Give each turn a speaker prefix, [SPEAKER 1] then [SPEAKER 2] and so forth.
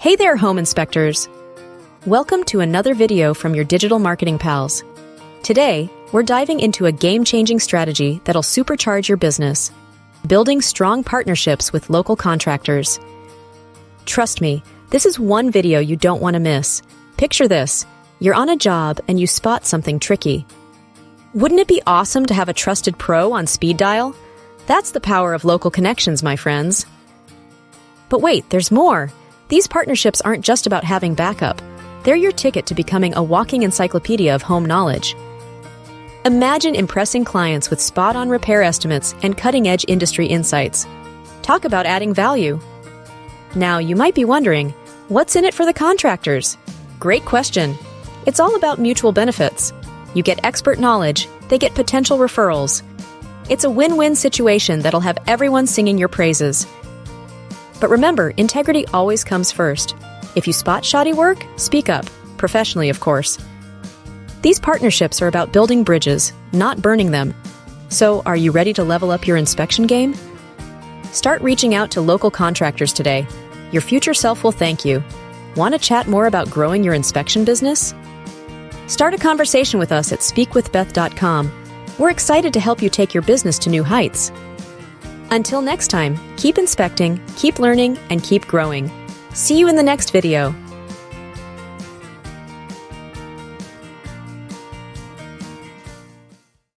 [SPEAKER 1] Hey there, home inspectors! Welcome to another video from your digital marketing pals. Today, we're diving into a game-changing strategy that'll supercharge your business, building strong partnerships with local contractors. Trust me, this is one video you don't want to miss. Picture this: you're on a job and you spot something tricky. Wouldn't it be awesome to have a trusted pro on speed dial? That's the power of local connections, my friends. But wait, there's more. These partnerships aren't just about having backup. They're your ticket to becoming a walking encyclopedia of home knowledge. Imagine impressing clients with spot-on repair estimates and cutting-edge industry insights. Talk about adding value. Now, you might be wondering, what's in it for the contractors? Great question. It's all about mutual benefits. You get expert knowledge, they get potential referrals. It's a win-win situation that'll have everyone singing your praises. But remember, integrity always comes first. If you spot shoddy work, speak up, professionally, of course. These partnerships are about building bridges, not burning them. So, are you ready to level up your inspection game? Start reaching out to local contractors today. Your future self will thank you. Want to chat more about growing your inspection business? Start a conversation with us at speakwithbeth.com. We're excited to help you take your business to new heights. Until next time, keep inspecting, keep learning, and keep growing. See you in the next video.